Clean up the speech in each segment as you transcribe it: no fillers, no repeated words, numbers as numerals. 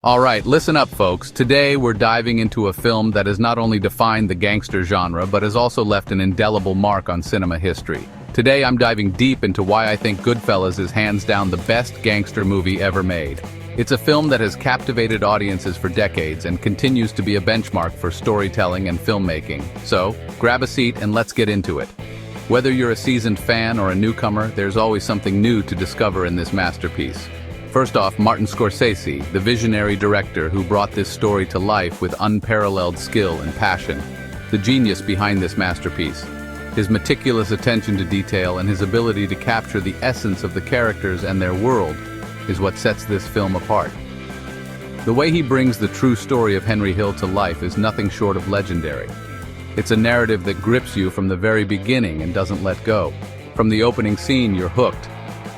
Alright, listen up folks. Today we're diving into a film that has not only defined the gangster genre, but has also left an indelible mark on cinema history. Today I'm diving deep into why I think Goodfellas is hands down the best gangster movie ever made. It's a film that has captivated audiences for decades and continues to be a benchmark for storytelling and filmmaking. So, grab a seat and let's get into it. Whether you're a seasoned fan or a newcomer, there's always something new to discover in this masterpiece. First off, Martin Scorsese, the visionary director who brought this story to life with unparalleled skill and passion. The genius behind this masterpiece. His meticulous attention to detail and his ability to capture the essence of the characters and their world is what sets this film apart. The way he brings the true story of Henry Hill to life is nothing short of legendary. It's a narrative that grips you from the very beginning and doesn't let go. From the opening scene, you're hooked.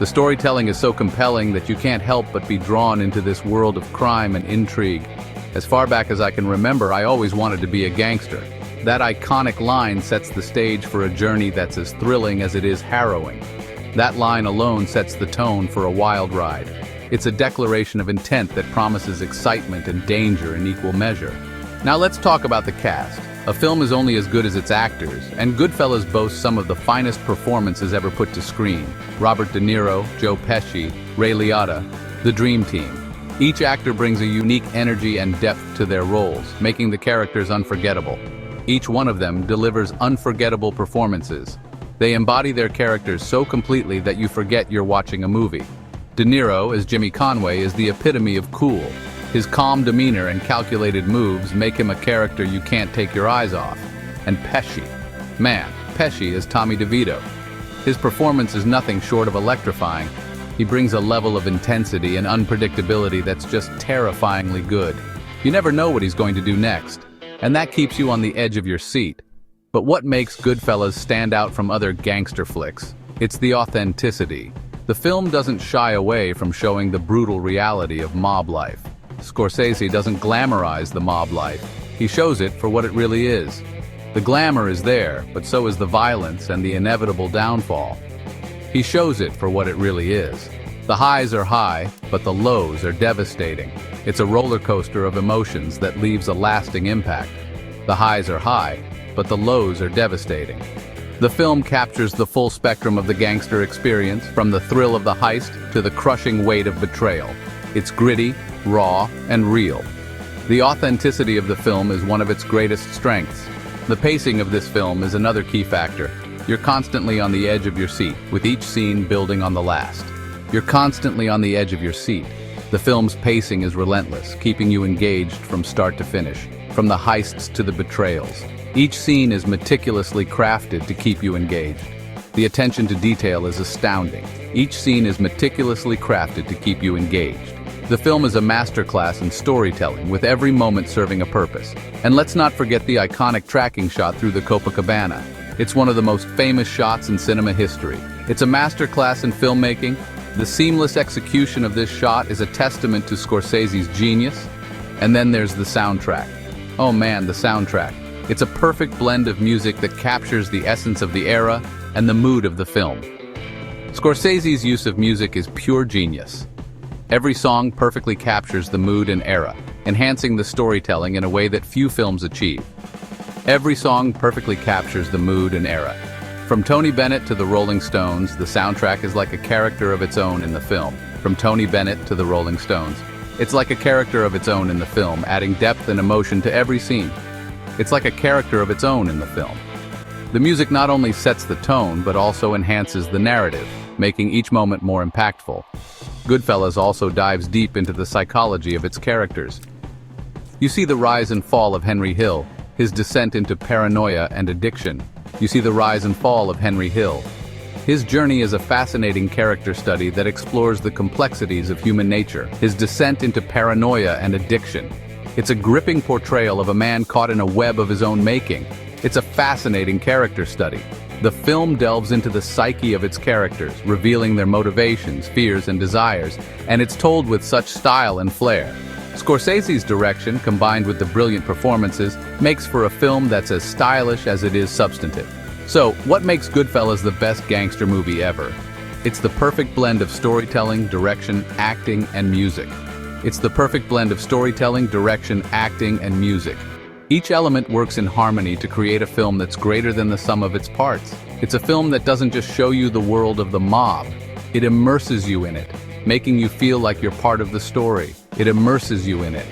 The storytelling is so compelling that you can't help but be drawn into this world of crime and intrigue. As far back as I can remember, I always wanted to be a gangster. That iconic line sets the stage for a journey that's as thrilling as it is harrowing. That line alone sets the tone for a wild ride. It's a declaration of intent that promises excitement and danger in equal measure. Now let's talk about the cast. A film is only as good as its actors, and Goodfellas boasts some of the finest performances ever put to screen. Robert De Niro, Joe Pesci, Ray Liotta, the Dream Team. Each actor brings a unique energy and depth to their roles, making the characters unforgettable. Each one of them delivers unforgettable performances. They embody their characters so completely that you forget you're watching a movie. De Niro, as Jimmy Conway, is the epitome of cool. His calm demeanor and calculated moves make him a character you can't take your eyes off. And Pesci. Man, Pesci is Tommy DeVito. His performance is nothing short of electrifying. He brings a level of intensity and unpredictability that's just terrifyingly good. You never know what he's going to do next, and that keeps you on the edge of your seat. But what makes Goodfellas stand out from other gangster flicks? It's the authenticity. The film doesn't shy away from showing the brutal reality of mob life. Scorsese doesn't glamorize the mob life. He shows it for what it really is. The glamour is there, but so is the violence and the inevitable downfall. He shows it for what it really is. The highs are high, but the lows are devastating. It's a roller coaster of emotions that leaves a lasting impact. The highs are high, but the lows are devastating. The film captures the full spectrum of the gangster experience, from the thrill of the heist to the crushing weight of betrayal. It's gritty, raw, and real. The authenticity of the film is one of its greatest strengths. The pacing of this film is another key factor. You're constantly on the edge of your seat, with each scene building on the last. You're constantly on the edge of your seat. The film's pacing is relentless, keeping you engaged from start to finish, from the heists to the betrayals. Each scene is meticulously crafted to keep you engaged. The attention to detail is astounding. Each scene is meticulously crafted to keep you engaged. The film is a masterclass in storytelling, with every moment serving a purpose. And let's not forget the iconic tracking shot through the Copacabana. It's one of the most famous shots in cinema history. It's a masterclass in filmmaking. The seamless execution of this shot is a testament to Scorsese's genius. And then there's the soundtrack. Oh man, the soundtrack. It's a perfect blend of music that captures the essence of the era and the mood of the film. Scorsese's use of music is pure genius. Every song perfectly captures the mood and era, enhancing the storytelling in a way that few films achieve. Every song perfectly captures the mood and era. From Tony Bennett to the Rolling Stones, the soundtrack is like a character of its own in the film. From Tony Bennett to the Rolling Stones, it's like a character of its own in the film, adding depth and emotion to every scene. It's like a character of its own in the film. The music not only sets the tone, but also enhances the narrative, making each moment more impactful. Goodfellas also dives deep into the psychology of its characters. You see the rise and fall of Henry Hill, his descent into paranoia and addiction. You see the rise and fall of Henry Hill. His journey is a fascinating character study that explores the complexities of human nature, his descent into paranoia and addiction. It's a gripping portrayal of a man caught in a web of his own making. It's a fascinating character study. The film delves into the psyche of its characters, revealing their motivations, fears, and desires, and it's told with such style and flair. Scorsese's direction, combined with the brilliant performances, makes for a film that's as stylish as it is substantive. So, what makes Goodfellas the best gangster movie ever? It's the perfect blend of storytelling, direction, acting, and music. It's the perfect blend of storytelling, direction, acting, and music. Each element works in harmony to create a film that's greater than the sum of its parts. It's a film that doesn't just show you the world of the mob, it immerses you in it, making you feel like you're part of the story. It immerses you in it.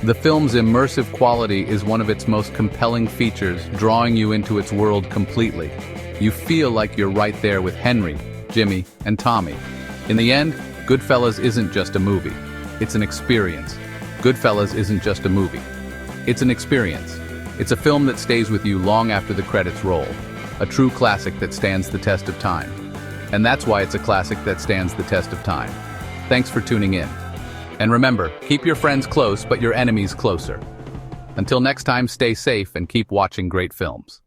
The film's immersive quality is one of its most compelling features, drawing you into its world completely. You feel like you're right there with Henry, Jimmy, and Tommy. In the end, Goodfellas isn't just a movie. It's an experience. Goodfellas isn't just a movie. It's an experience. It's a film that stays with you long after the credits roll. A true classic that stands the test of time. And that's why it's a classic that stands the test of time. Thanks for tuning in. And remember, keep your friends close but your enemies closer. Until next time, stay safe and keep watching great films.